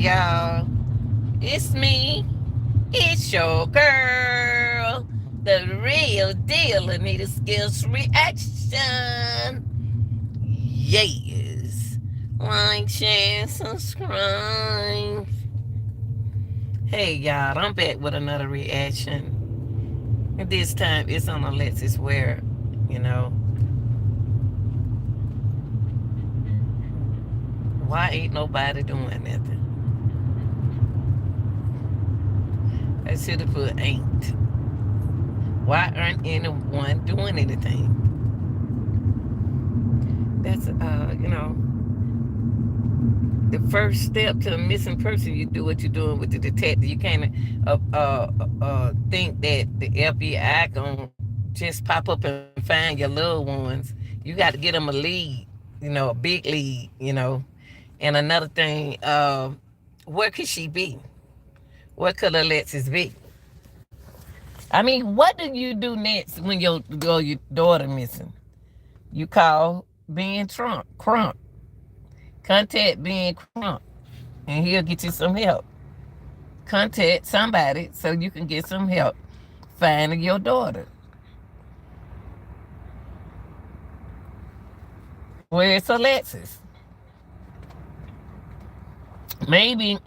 y'all. It's me. It's your girl. The real deal, Anita Skills Reaction. Yes. Like, share, subscribe. Hey, y'all. I'm back with another reaction. And this time it's on Alexis Ware. You know, why ain't nobody doing nothing? I should have put ain't. Why aren't anyone doing anything? That's the first step to a missing person. You do what you're doing with the detective. You can't think that the FBI gonna just pop up and find your loved ones. You got to get them a lead, a big lead. And another thing, where could she be? Where could Alexis be? I mean, what do you do next when your daughter missing? You call Ben Crump, contact Ben Crump, and he'll get you some help. Contact somebody so you can get some help finding your daughter. Where's Alexis? Maybe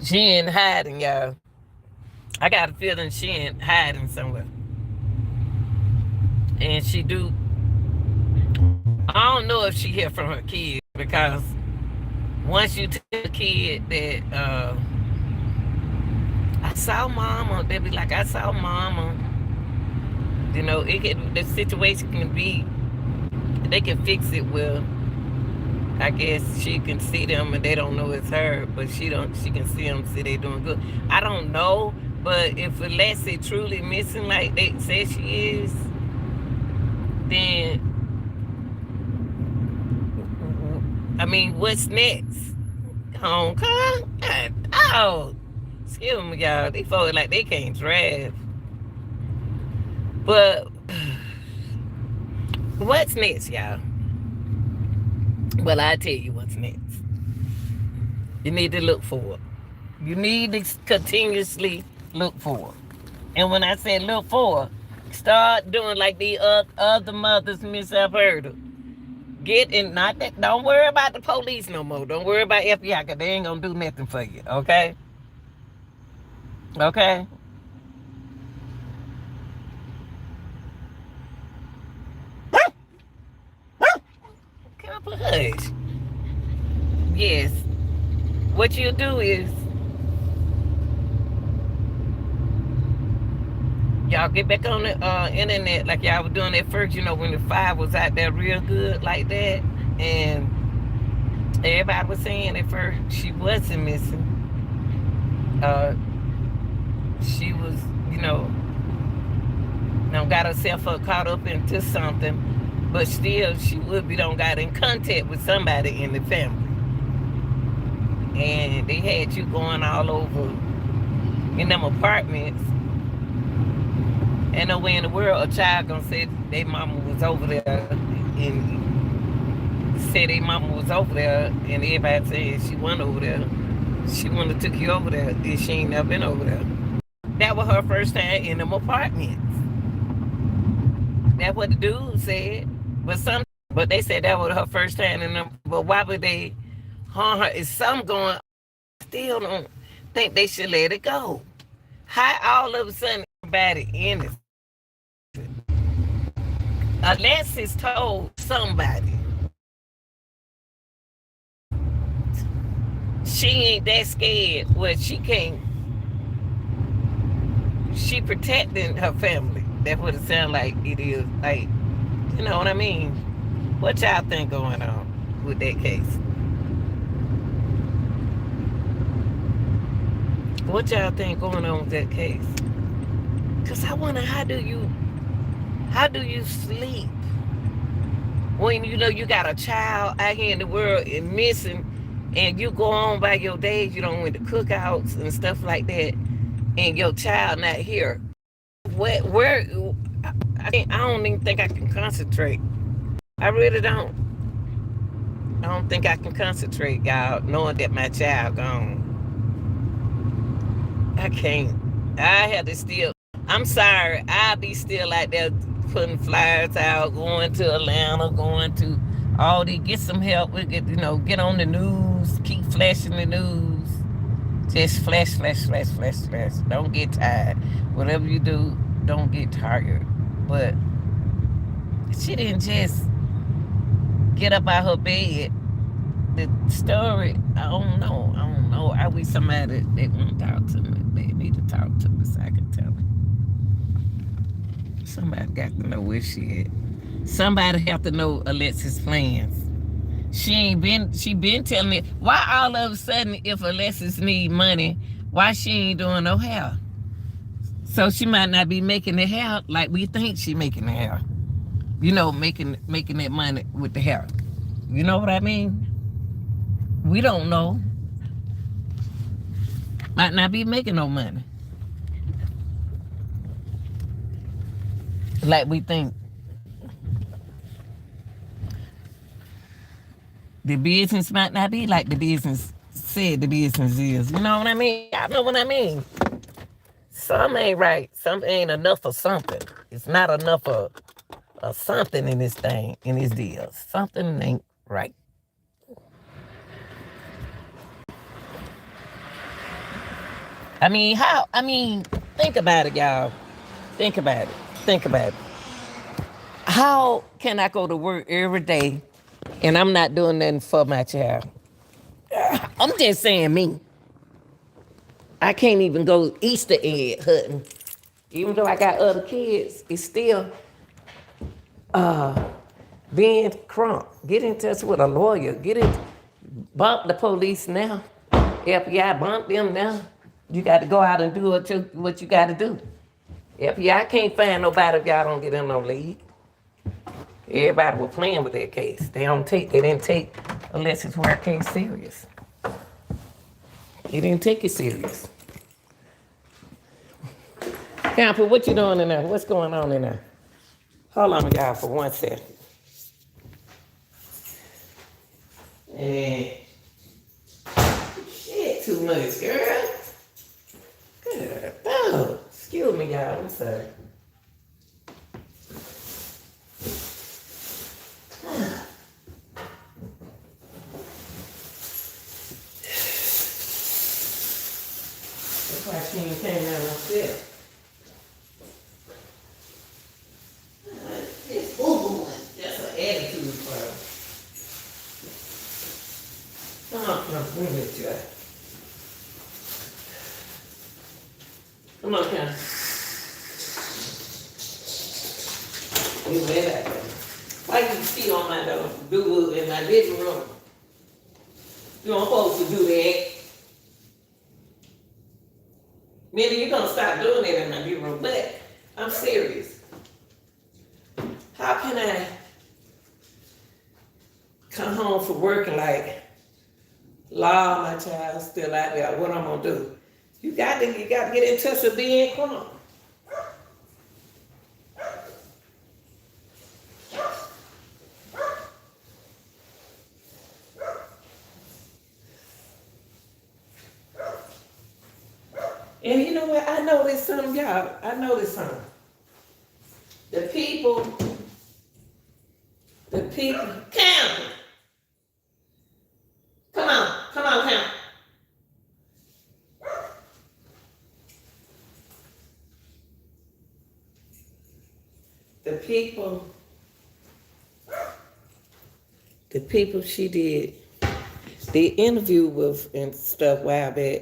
she ain't hiding, y'all. I got a feeling she ain't hiding somewhere. And she do. I don't know if she hear from her kids because once you tell a kid that I saw mama, they be like, I saw mama. The situation can be, they can fix it well. I guess she can see them and they don't know it's her, but she can see them, see they doing good. I don't know, but if Alexis truly missing like they say she is, then I mean, what's next? Hong Kong? Oh, excuse me, y'all. These folks like they can't drive. But what's next, y'all? Well, I tell you what's next. You need to look for it. You need to continuously look for it. And when I say look for it, start doing like the other mothers Miss Alberta. Get in, not that. Don't worry about the police no more. Don't worry about FBI because they ain't gonna do nothing for you. Okay. Okay. Can I put hush? Yes. What you do is y'all get back on the internet like y'all were doing at first. When the fire was out there real good like that, and everybody was saying at first she wasn't missing. She was, got herself caught up into something, but still she would be got in contact with somebody in the family, and they had you going all over in them apartments. Ain't no way in the world a child gonna say their mama was over there and say their mama was over there, and everybody saying she went over there. She wouldn't have took you over there if she ain't never been over there. That was her first time in them apartments. That's what the dude said. But they said that was her first time in them. But why would they harm her? Is something going on? Still don't think they should let it go. How all of a sudden everybody innocent? Alexis told somebody she ain't that scared. Well, she can't. She protecting her family. That's what it sounds like it is. Like, you know what I mean? What y'all think going on with that case? What y'all think going on with that case? Cause I wonder how do you sleep when you got a child out here in the world and missing, and you go on by your days, you don't went to cookouts and stuff like that, and your child not here. Where I don't even think I can concentrate. I really don't. I don't think I can concentrate, y'all, knowing that my child gone. I can't. I had to still. I'm sorry. I'll be still out there putting flyers out, going to Atlanta, going to all these. Get some help. We get get on the news. Keep flashing the news. Just flash, flash, flash, flash, flash. Don't get tired. Whatever you do, don't get tired. But she didn't just get up out her bed. The story, I don't know. I don't know. I wish somebody they want to talk to me. They need to talk to me so I can tell them. Somebody got to know where she at. Somebody have to know Alexis' plans. She been telling me why all of a sudden if Alexis need money, why she ain't doing no hair. So she might not be making the hair like we think she making the hair. Making that money with the hair. You know what I mean? We don't know. Might not be making no money. Like we think. The business might not be like the business said the business is. You know what I mean? Y'all know what I mean? Something ain't right. Something ain't enough of something. It's not enough of something in this thing, in this deal. Something ain't right. Think about it, y'all. Think about it. Think about it. How can I go to work every day and I'm not doing nothing for my child? I'm just saying me. I can't even go Easter egg hunting. Even though I got other kids, it's still being crunk. Get in touch with a lawyer. Bump the police now. FBI, bump them now. You got to go out and do what you got to do. FBI can't find nobody if y'all don't get in no league. Everybody was playing with that case. They didn't take Alexis Ware case serious. They didn't take it serious. Camper, what you doing in there? What's going on in there? Hold on, y'all, for 1 second. And shit, too much, girl. Good. Oh, excuse me, y'all. I'm sorry. That's why she ain't came down upstairs. It's boo-boo. That's an attitude problem. Come on, bring it to her. Come on, Ken. You way back there. Why you see on my do in my living room? You don't supposed to do that. Maybe you're gonna stop doing it in my living room, but I'm serious. How can I come home from work and like, Lord, my child's still out there. What I'm gonna do? You got to get in touch with being calm. And you know what? I noticed something, y'all. I noticed something. The people, Cam. Come on, Cam. The people she did the interview with and stuff a while back,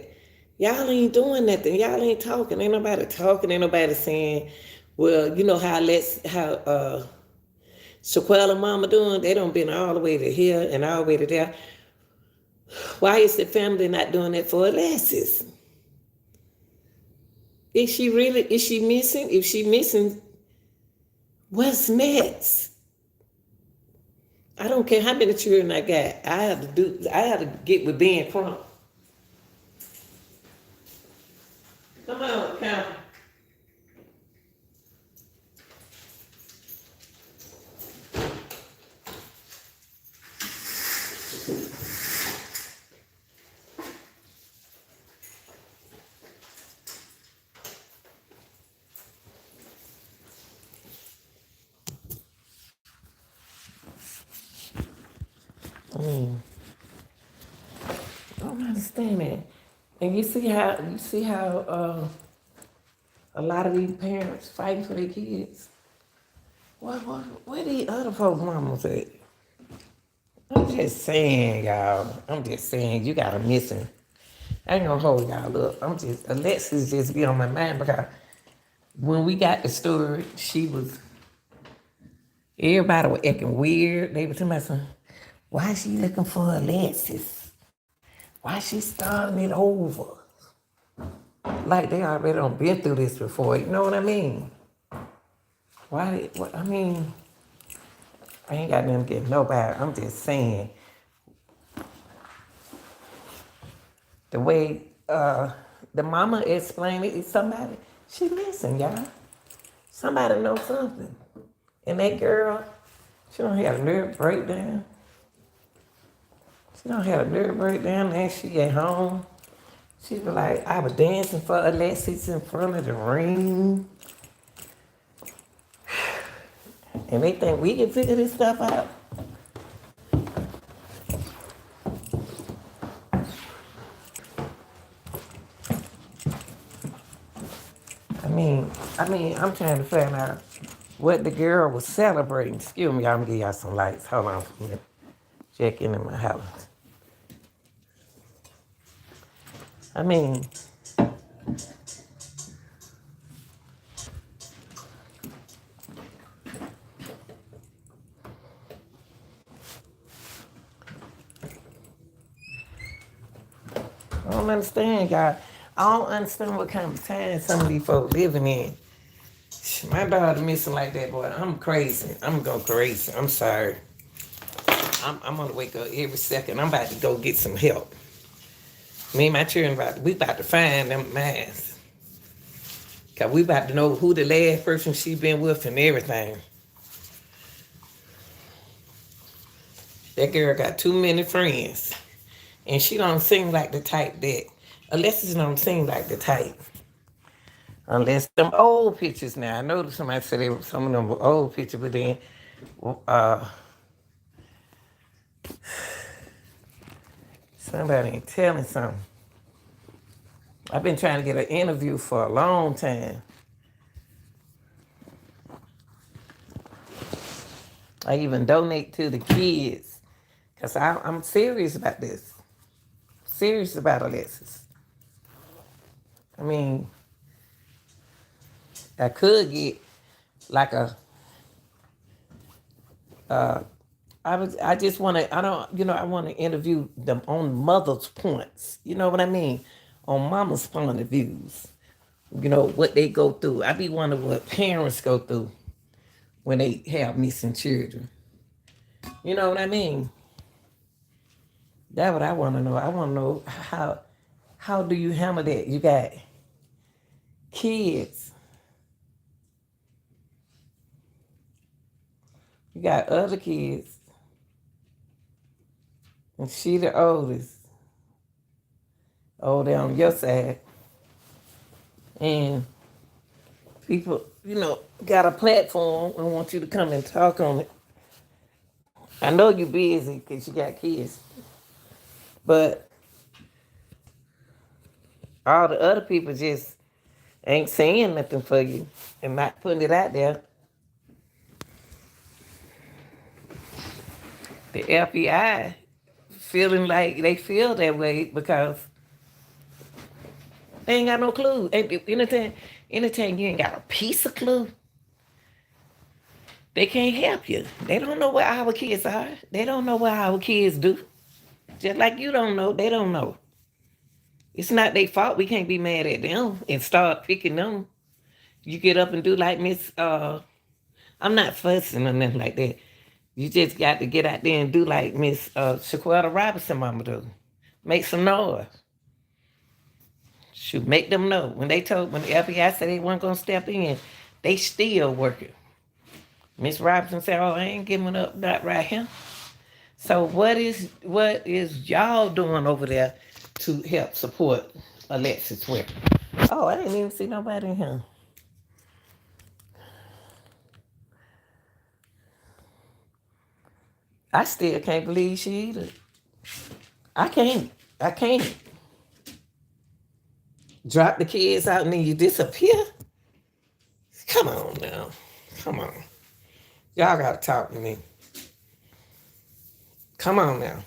y'all ain't doing nothing. Y'all ain't talking. Ain't nobody talking. Ain't nobody saying, well, you know how Shaquella mama doing? They done been all the way to here and all the way to there. Why is the family not doing that for Alexis? Is she missing? If she missing, what's next? I don't care how many children I got. I have to get with being crunk. Come on, Cal. I mean, I don't understand that. And you see how a lot of these parents fighting for their kids. Where these other folks' mamas at? I'm just saying, y'all. I'm just saying, you got a missing. I ain't gonna hold y'all up. Alexis just be on my mind because when we got the story, everybody was acting weird. They were telling me, something, why is she looking for Alexis? Why she starting it over? Like they already done been through this before. You know what I mean? I mean, I ain't got nothing to get nobody. I'm just saying the way the mama explained it is somebody. She listen, y'all. Somebody know something. And that girl, she don't have a nerve breakdown. She don't have a nerve breakdown and she at home. She was like, I was dancing for Alexis in front of the ring. And they think we can figure this stuff out. I'm trying to find out what the girl was celebrating. Excuse me, I'm gonna give y'all some lights. Hold on for a minute. Check in my house. I mean, I don't understand, y'all. I don't understand what kind of time some of these folks living in. My daughter missing like that, boy. I'm crazy. I'm going crazy. I'm sorry. I'm gonna wake up every second. I'm about to go get some help. Me and my children we about to find them masks. Cause we about to know who the last person she been with and everything. That girl got too many friends. And she don't seem like the type that Alexis don't seem like the type. Unless them old pictures now. I know somebody said some of them were old pictures, but then somebody ain't telling something. I've been trying to get an interview for a long time. I even donate to the kids. Because I'm serious about this. Serious about Alexis. I mean, I could get like I just want to, I don't, I want to interview them on mother's points. You know what I mean? On mama's point of views. What they go through. I be wondering what parents go through when they have missing children. You know what I mean? That's what I want to know. I want to know how do you handle that? You got kids. You got other kids. And she the oldest. Over there on your side. And people, got a platform and want you to come and talk on it. I know you're busy because you got kids. But all the other people just ain't saying nothing for you and not putting it out there. The FBI feeling like they feel that way because they ain't got no clue. Anytime you ain't got a piece of clue, they can't help you. They don't know where our kids are. They don't know what our kids do. Just like you don't know, they don't know. It's not their fault. We can't be mad at them and start picking them. You get up and do like I'm not fussing or nothing like that. You just got to get out there and do like Miss Shaquetta Robinson mama do. Make some noise. Should make them know. When the FBI said they weren't going to step in, they still working. Miss Robinson said, oh, I ain't giving up that right here. So what is y'all doing over there to help support Alexis Ware? Oh, I didn't even see nobody in here. I still can't believe she either. I can't. I can't. Drop the kids out and then you disappear? Come on now. Come on. Y'all gotta talk to me. Come on now.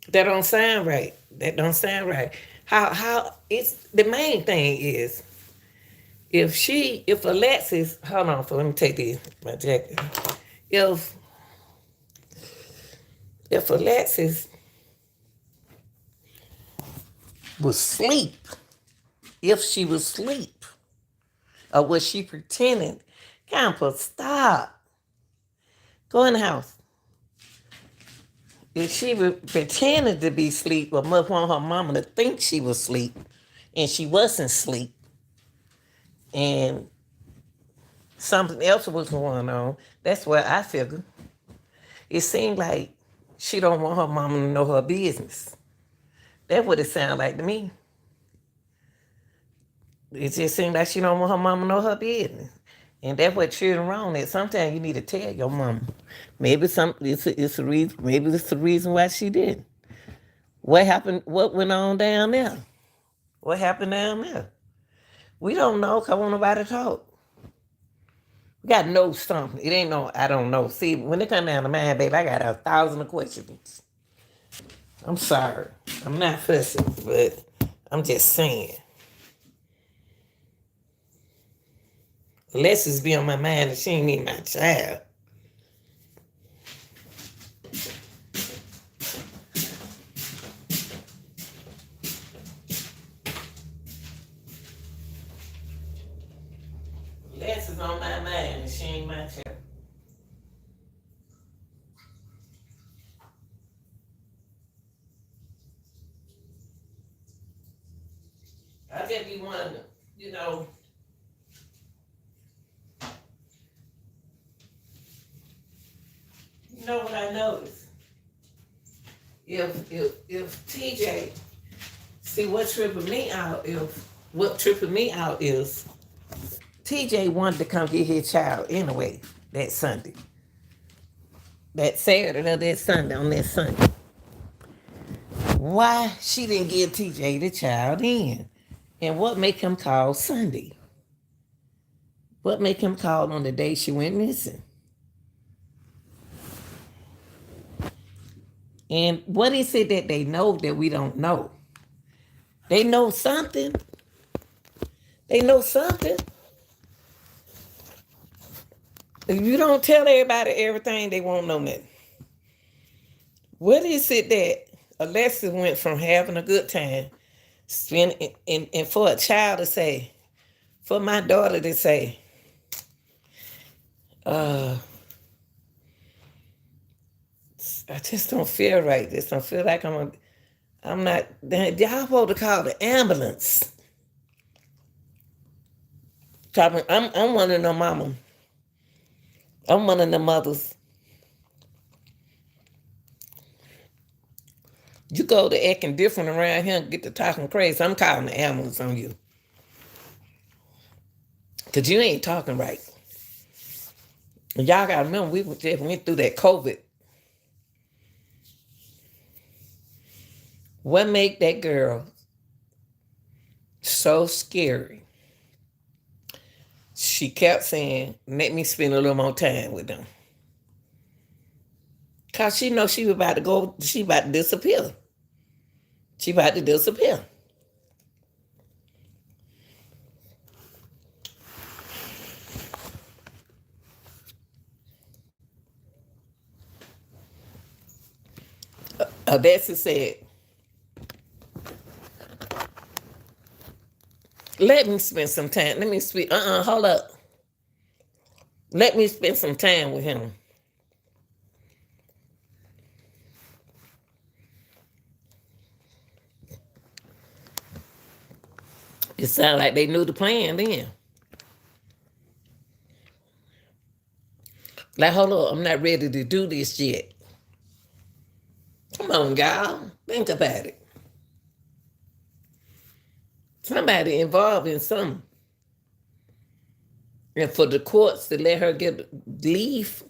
That don't sound right. That don't sound right. How it's the main thing is if Alexis, hold on, so let me take my jacket. If Alexis was asleep, if she was asleep, or was she pretending? Grandpa, stop. Go in the house. If she was pretending to be asleep, or must want her mama to think she was asleep, and she wasn't asleep, and something else was going on, that's what I figured. It seemed like she don't want her mama to know her business. That's what it sounded like to me. It just seemed like she don't want her mama to know her business. And that's what children wrong at. Sometimes you need to tell your mama. Maybe it's a reason. Maybe it's the reason why she did. What happened? What went on down there? What happened down there? We don't know because won't nobody talk. We got to know something. It ain't no, I don't know. See, when it come down to mine, babe, I got 1,000 questions. I'm sorry. I'm not fussing, but I'm just saying. Alexis be on my mind and she ain't even my child. Alexis on my mind and she ain't my child. I just be wondering, you know, what I noticed? If TJ, see what tripping me out is TJ wanted to come get his child anyway that Sunday. That Saturday or that Sunday, on that Sunday. Why she didn't give TJ the child in? And what make him call Sunday? What make him call on the day she went missing? And what is it that they know that we don't know? They know something. They know something. If you don't tell everybody everything, they won't know nothing. What is it that Alexis went from having a good time, and for a child to say, for my daughter to say, I just don't feel right. Just don't feel like I'm not. Y'all supposed to call the ambulance. I'm one of the mama. I'm one of the mothers. You go to acting different around here and get to talking crazy, I'm calling the ambulance on you. Because you ain't talking right. And y'all got to remember, we just went through that COVID. What made that girl so scary? She kept saying, let me spend a little more time with them. Because she knows she about to disappear. She about to disappear. Alexis said, let me spend some time. Let me speak. Hold up. Let me spend some time with him. It sounded like they knew the plan then. Like, hold on, I'm not ready to do this yet. Come on, y'all. Think about it. Somebody involved in something. And for the courts to let her leave,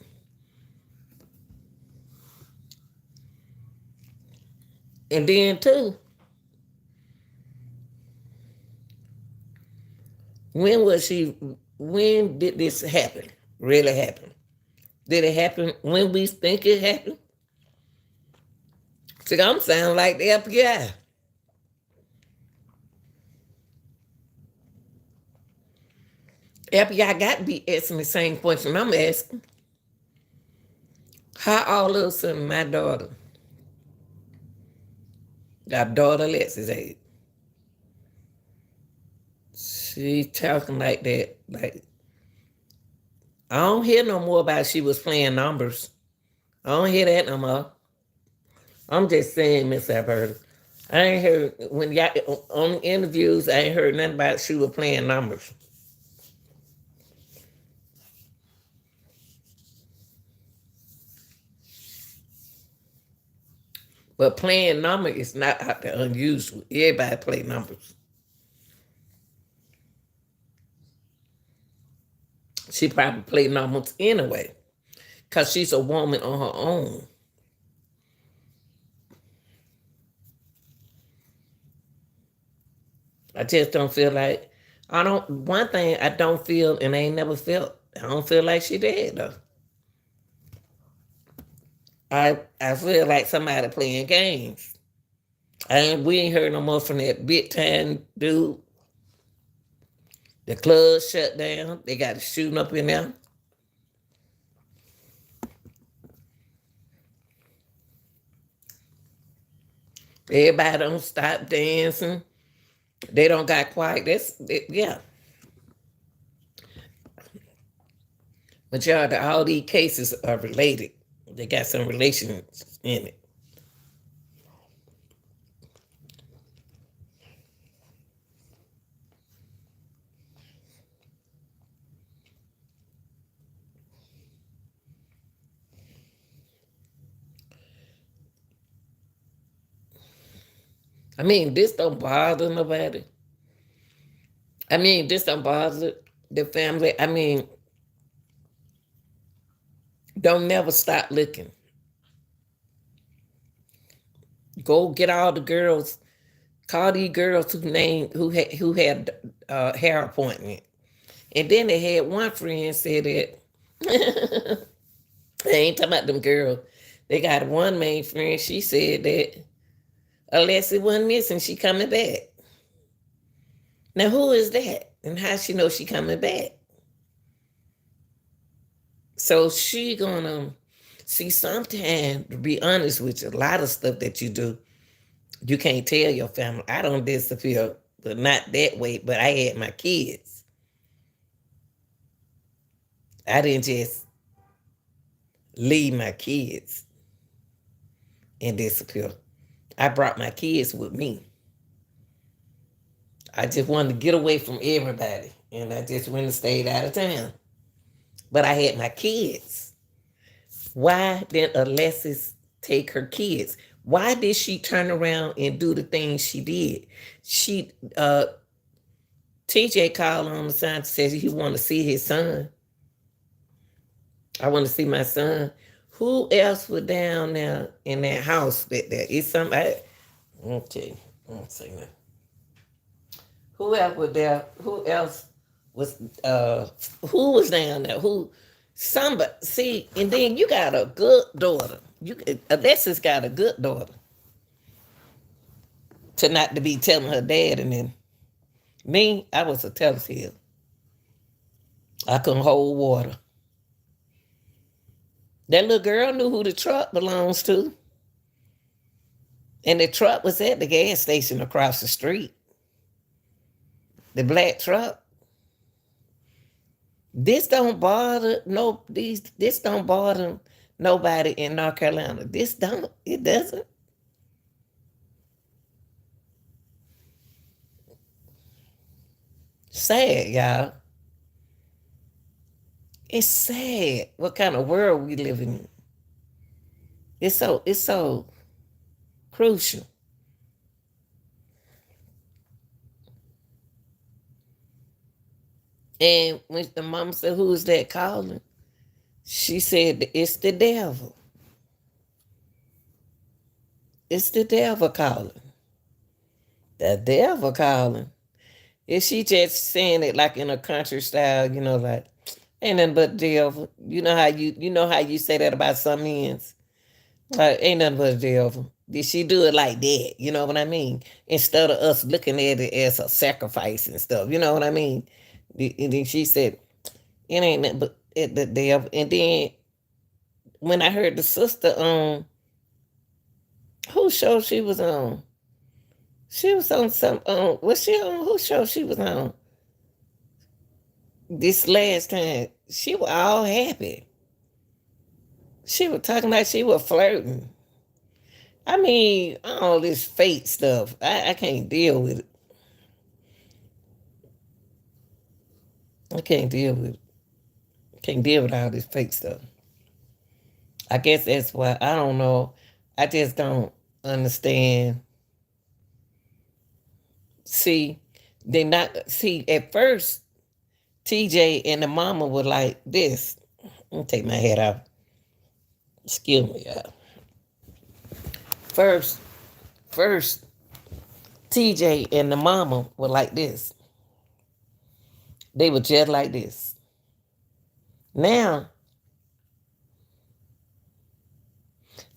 And then too, when was she? When did this happen? Really happen? Did it happen when we think it happened? See, I'm sounding like the FBI. FBI got to be asking the same question I'm asking. How all of a sudden my daughter, our daughter Alexis age, she talking like that? Like, I don't hear no more about she was playing numbers. I don't hear that no more. I'm just saying, Miss Alberta. I ain't heard when y'all on interviews. I ain't heard nothing about she was playing numbers. But playing numbers is not out there unusual. Everybody play numbers. She probably played numbers anyway, cause she's a woman on her own. I just don't feel like I don't. One thing I don't feel, and I ain't never felt. I don't feel like she did though. I feel like somebody playing games. We ain't heard no more from that big time dude. The club shut down. They got a shooting up in there. Everybody don't stop dancing. They don't got quiet. Yeah. But y'all, all these cases are related. They got some relations in it. I mean, this don't bother nobody. I mean, this don't bother the family. I mean, don't never stop looking. Go get all the girls. Call these girls who had hair appointment. And then they had one friend said that I ain't talking about them girls. They got one main friend. She said that Alexis wasn't missing. She coming back. Now who is that? And how she know she coming back? So she gonna see sometime, to be honest with you, a lot of stuff that you do, you can't tell your family. I don't disappear, but not that way. But I had my kids. I didn't just leave my kids and disappear. I brought my kids with me. I just wanted to get away from everybody. And I just went and stayed out of town. But I had my kids. Why did Alexis take her kids? Why did she turn around and do the things she did? She TJ called on the sign and said he wanted to see his son. I want to see my son. Who else was down there in that house back there? It's somebody. Okay, let's see now. Who else was there? Who else was who was down there? Who somebody see, and then you got a good daughter. Alexis got a good daughter. To not to be telling her dad, and then me, I was a telltale. I couldn't hold water. That little girl knew who the truck belongs to. And the truck was at the gas station across the street. The black truck. This don't bother this don't bother nobody in North Carolina. It doesn't. Sad, y'all. It's sad what kind of world we live in. It's so crucial. And when the mom said, "Who is that calling?" She said, "It's the devil." It's the devil calling. The devil calling. Is she just saying it like in a country style, like ain't nothing but devil. You know how you say that about some men's? Like ain't nothing but devil. Did she do it like that? You know what I mean? Instead of us looking at it as a sacrifice and stuff. You know what I mean? And then she said, it ain't nothing but the devil. And then when I heard the sister on whose show she was on, she was on some was she on whose show she was on? This last time, she was all happy. She was talking like she was flirting. I mean, all this fake stuff. I can't deal with it. I can't deal with it. Can't deal with all this fake stuff. I guess that's why I don't know. I just don't understand. See, they not see at first. TJ and the mama were like this. Let me take my head off. Excuse me, y'all. First, first, TJ and the mama were like this. They were just like this. Now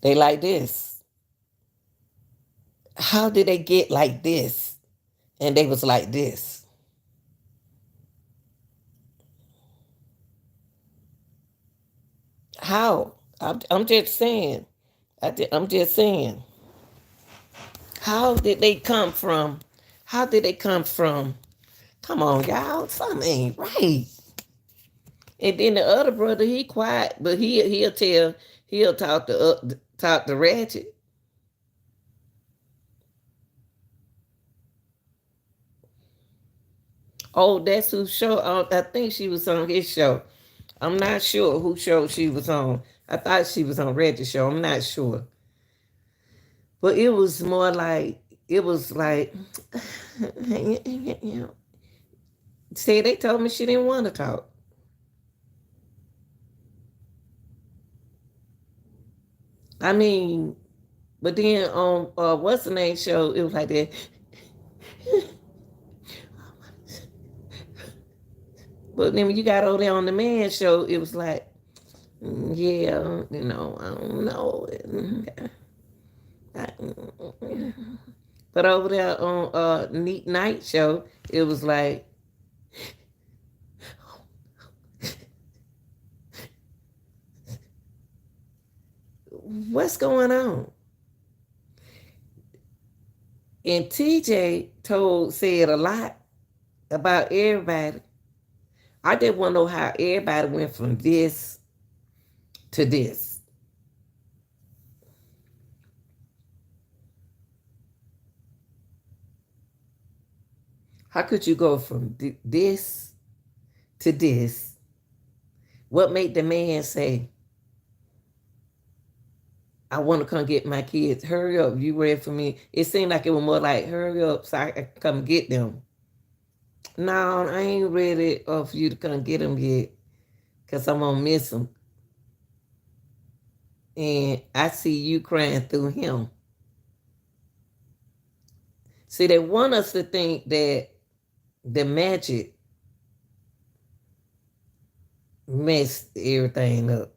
they like this. How did they get like this? And they was like this. How? I'm just saying. I'm just saying. How did they come from? How did they come from? Come on, y'all. Something ain't right. And then the other brother, he quiet, but he'll talk to Ratchet. Oh, that's who show. I think she was on his show. I'm not sure who show she was on. I thought she was on Reggie's show. I'm not sure, but it was more like it was like. you know, See, they told me she didn't want to talk. I mean, but then on what's the name show, it was like that. But then when you got over there on the man show, it was like, yeah, I don't know. But over there on Neat Night show, it was like, what's going on? And TJ said a lot about everybody. I just want to know how everybody went from this to this. How could you go from this to this? What made the man say, I want to come get my kids? Hurry up, you ready for me? It seemed like it was more like, hurry up so I can come get them. No, I ain't ready for you to come get them yet because I'm going to miss them. And I see you crying through him. See, they want us to think that the magic messed everything up.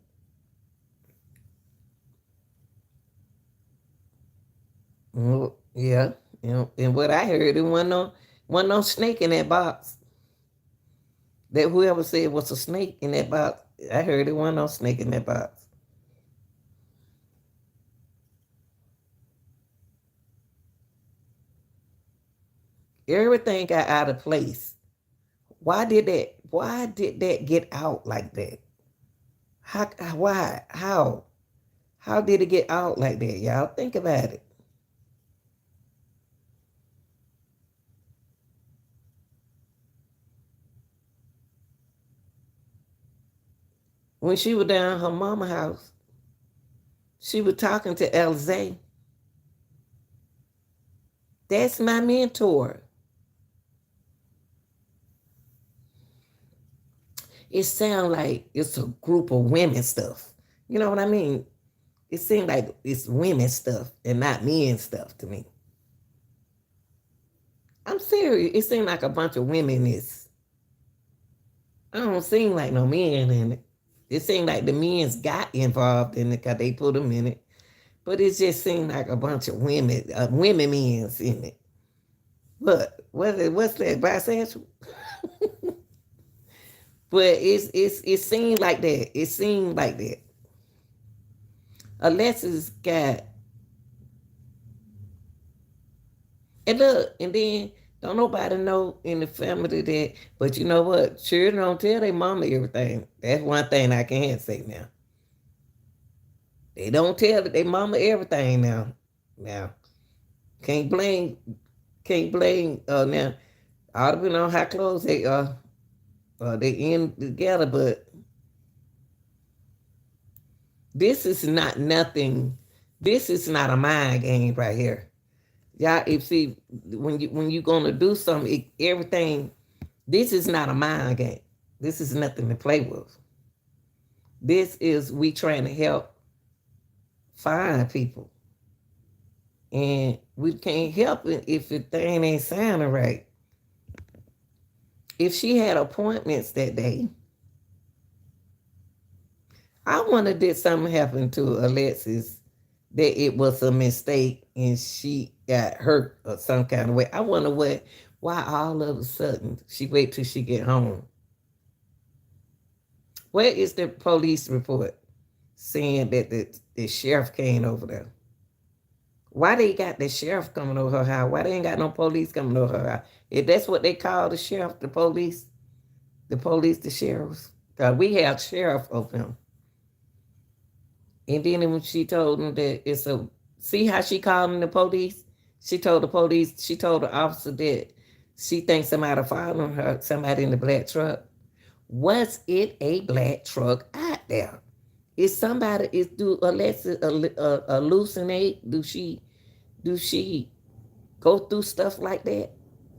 Yeah. And what I heard, it wasn't no snake in that box. That whoever said was a snake in that box, I heard it wasn't no snake in that box. Everything got out of place. Why did that get out like that? How did it get out like that, y'all? Think about it. When she was down her mama house, she was talking to Elzay. That's my mentor. It sounds like it's a group of women stuff. You know what I mean? It seems like it's women stuff and not men stuff to me. I'm serious. It seems like a bunch of women is. I don't seem like no men in it. It seemed like the men's got involved in it because they put them in it. But it just seemed like a bunch of women men's in it. But what's that, bisexual? But it seemed like that. It seemed like that. Alexis got, and look, and then don't nobody know in the family that, but you know what? Children don't tell their mama everything. That's one thing I can say now. They don't tell their mama everything now. Now, can't blame, can't blame, now, all depending on how close they are, they in together, but this is not nothing, this is not a mind game right here. Y'all, if see, when you gonna do something, everything, this is not a mind game. This is nothing to play with. This is we trying to help find people. And we can't help it if the thing ain't sounding right. If she had appointments that day, I wonder did something happen to Alexis that it was a mistake and she got hurt or some kind of way. I wonder why all of a sudden she wait till she get home. Where is the police report saying that the sheriff came over there? Why they got the sheriff coming over her house? Why they ain't got no police coming over her house? If that's what they call the sheriff, the police, the sheriffs. Because we have sheriff over him. And then when she told him that it's a, see how she called him the police? She told the police, she told the officer that she thinks somebody following her, somebody in the black truck. Was it a black truck out there? Is somebody, do Alexis hallucinate? Do she go through stuff like that?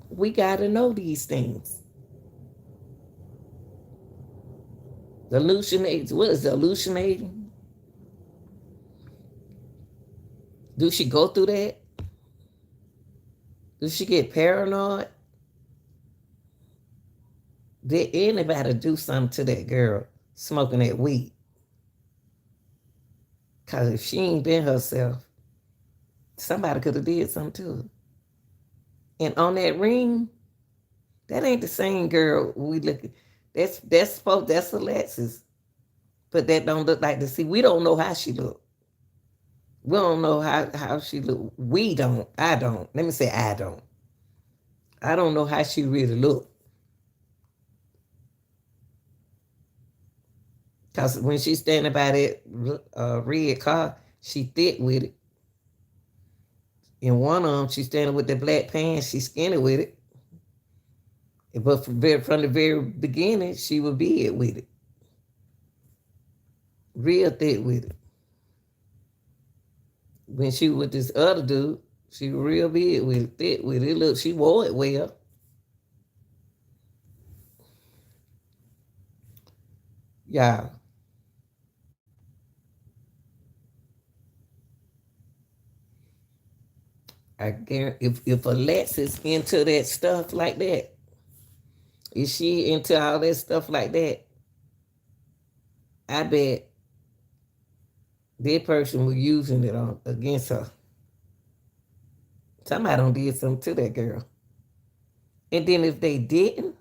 We gotta know these things. Hallucinates, what is hallucinating? Do she go through that? Does she get paranoid? Did anybody do something to that girl smoking that weed? Because if she ain't been herself, somebody could have did something to her. And on that ring, that ain't the same girl we look at. That's Alexis. But that don't look like the, see, we don't know how she look. We don't know how she look. We don't. I don't. Let me say I don't. I don't know how she really look. Because when she's standing by that red car, she thick with it. In one arm, she's standing with the black pants, she's skinny with it. But from the very beginning, she was big with it. Real thick with it. When she was with this other dude, she was real big with it, thick with it. Look, she wore it well. Yeah. I guarantee if Alexis into that stuff like that, if she into all that stuff like that, I bet that person was using it against her. Somebody done did something to that girl. And then if they didn't,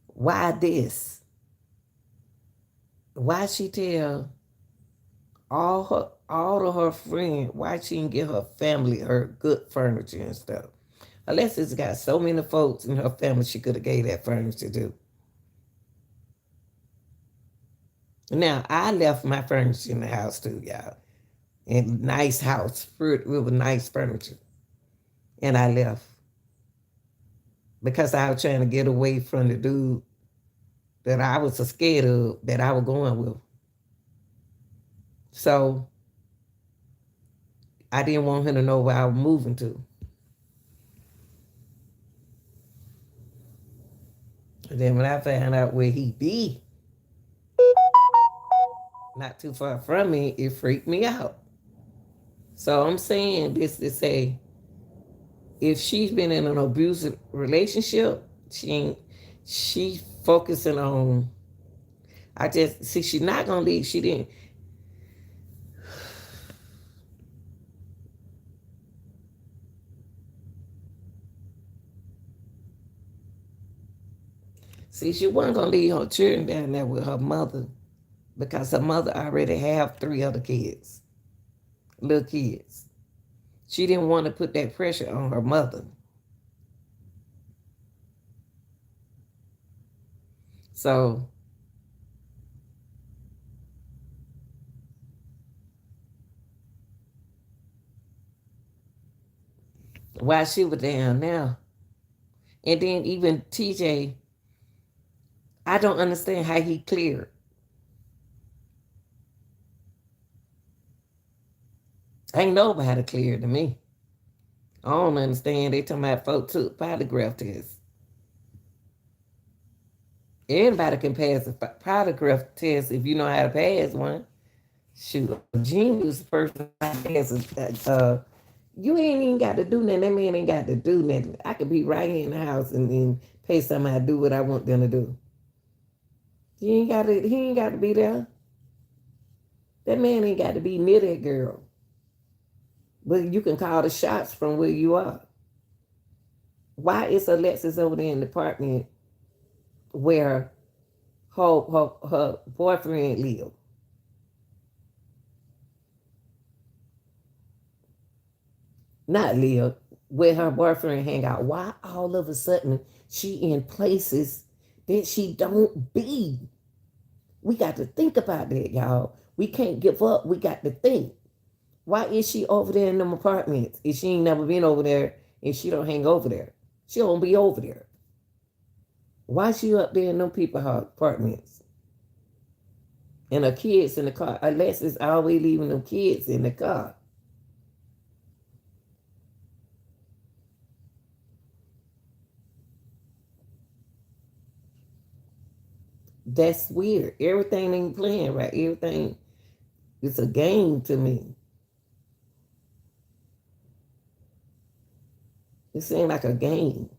why this? Why she tell all of her friends why she didn't get her family her good furniture and stuff? Alexis got so many folks in her family she could have gave that furniture to. Now I left my furniture in the house too, y'all. And nice house, with nice furniture. And I left. Because I was trying to get away from the dude that I was so scared of that I was going with. So I didn't want him to know where I was moving to. And then when I found out where he be, not too far from me, it freaked me out. So I'm saying this to say, if she's been in an abusive relationship, she ain't, she focusing on. I just see she's not gonna leave. She didn't. See, she wasn't gonna leave her children down there with her mother because her mother already have three other kids, little kids. She didn't want to put that pressure on her mother. So while she was down now, and then even TJ, I don't understand how he cleared. Ain't nobody cleared to me. I don't understand. They talking about folks took polygraph tests. Anybody can pass a polygraph test if you know how to pass one. Shoot, a genius person passes. You ain't even got to do nothing. That man ain't got to do nothing. I could be right here in the house and then pay somebody to do what I want them to do. He ain't got to. He ain't got to be there. That man ain't got to be near that girl. But you can call the shots from where you are. Why is Alexis over there in the apartment where her boyfriend live? Not live, where her boyfriend hang out. Why all of a sudden she in places that she don't be? We got to think about that, y'all. We can't give up. We got to think. Why is she over there in them apartments if she ain't never been over there and she don't hang over there? She don't be over there. Why she up there in them people apartments? And her kids in the car. Alexis always leaving them kids in the car. That's weird. Everything ain't playing right. Everything is a game to me. It seems like a game.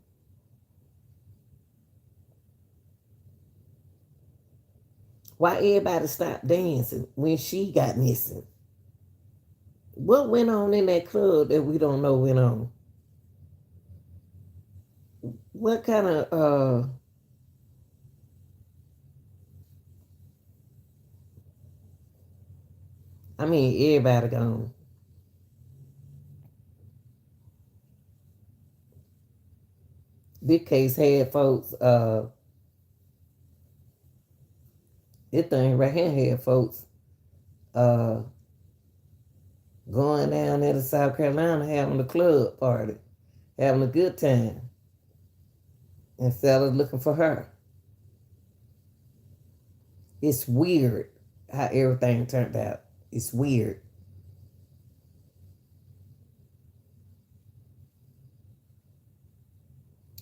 Why everybody stopped dancing when she got missing? What went on in that club that we don't know went on? What kind of I mean everybody gone. This case had folks this thing right here had folks uh going down there to South Carolina having a club party, having a good time, instead of looking for her. It's weird how everything turned out. It's weird.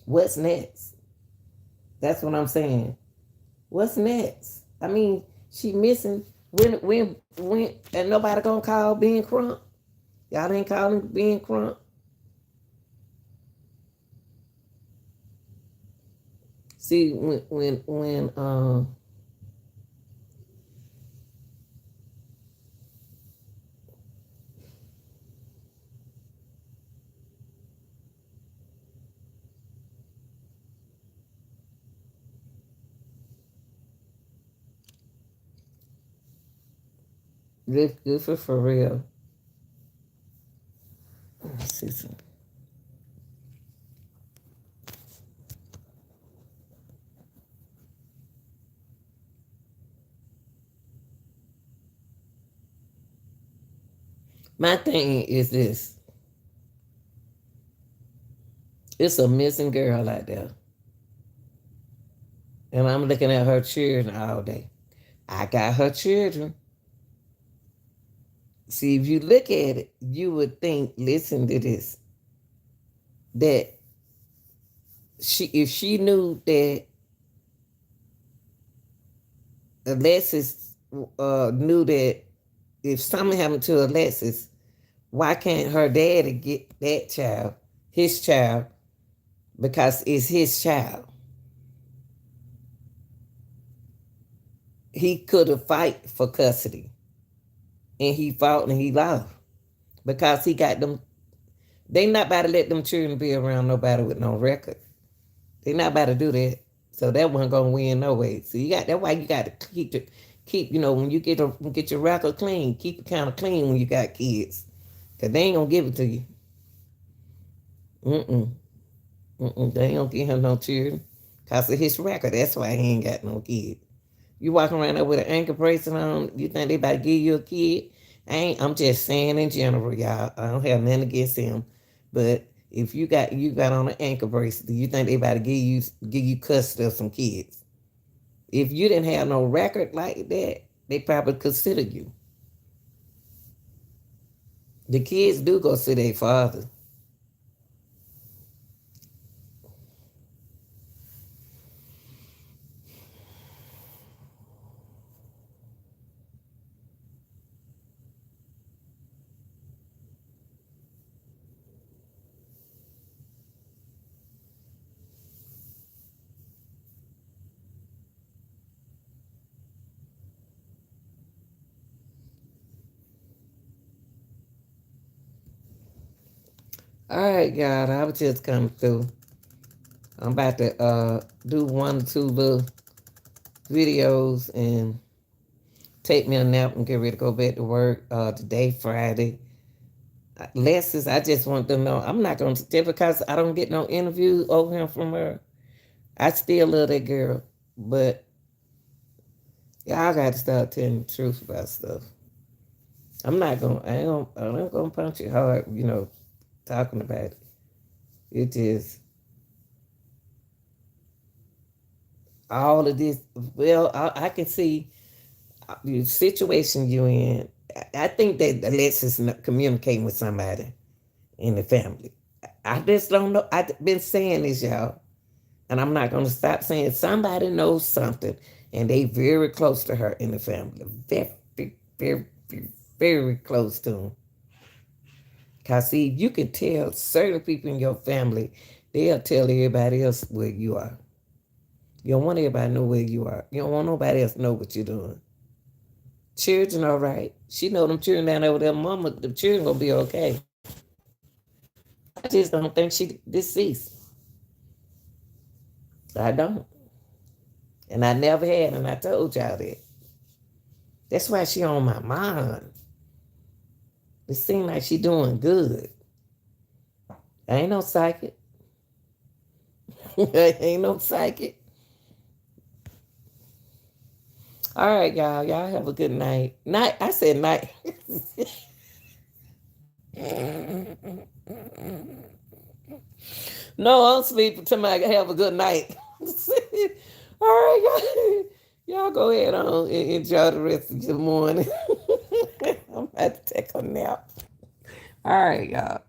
What's next? That's what I'm saying. What's next? I mean, she missing when and nobody gonna call Ben Crump. Y'all ain't calling Ben Crump. See when this is for real. Let's see some. My thing is this. It's a missing girl out there. And I'm looking at her children all day. I got her children. See, if you look at it, you would think, listen to this, that if she knew that Alexis knew that if something happened to Alexis, why can't her daddy get that child, his child, because it's his child? He could have fight for custody, and he fought and he lost because he got them. They not about to let them children be around nobody with no record. They not about to do that. So that one gonna win no way. So you got that's why you got to keep when you get your record clean, keep it kind of clean when you got kids, cause they ain't gonna give it to you. Mm-mm. Mm-mm. They ain't gonna give him no children, cause of his record. That's why he ain't got no kids. You walking around there with an ankle bracelet on, you think they about to give you a kid? I'm just saying in general, y'all. I don't have nothing against him. But if you got on an ankle bracelet, do you think they about to give you custody of some kids? If you didn't have no record like that, they probably consider you. The kids do go see their father. All right, y'all. I was just coming through. I'm about to do one or two little videos and take me a nap and get ready to go back to work. Today, Friday. Alexis, I just want to know. I'm not going to, just because I don't get no interview over him from her. I still love that girl, but y'all got to start telling the truth about stuff. I ain't gonna punch it hard, talking about it. It is all of this. Well, I can see the situation you in. I think that Alexis communicating with somebody in the family. I just don't know. I've been saying this, y'all, and I'm not going to stop saying somebody knows something, and they very close to her in the family. Very, very, very, very close to them. Because, see, you can tell certain people in your family, they'll tell everybody else where you are. You don't want everybody to know where you are. You don't want nobody else to know what you're doing. Children, all right. She know them children down there with their mama, the children going to be okay. I just don't think she deceased. I don't. And I never had, and I told y'all that. That's why she on my mind. It seems like she doing good. I ain't no psychic. I ain't no psychic. All right, y'all. Y'all have a good night. Night. I said night. No, I'm sleeping. Somebody have a good night. All right, y'all go ahead on and enjoy the rest of your morning. I'm about to take a nap. All right, y'all.